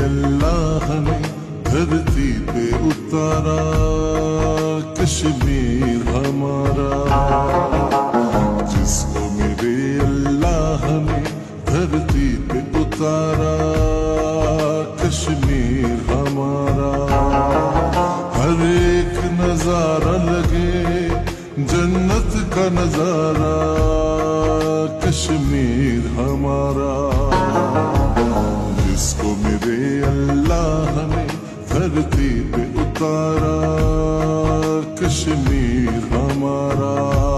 اللہ نے دھرتی پہ اتارا کشمیر ہمارا، جس کو میرے اللہ نے دھرتی پہ اتارا کشمیر ہمارا، ہر ایک نظارہ لگے جنت کا نظارہ کشمیر ہمارا، جس کو میرے اللہ نے دھرتی پہ اتارا کشمیر ہمارا۔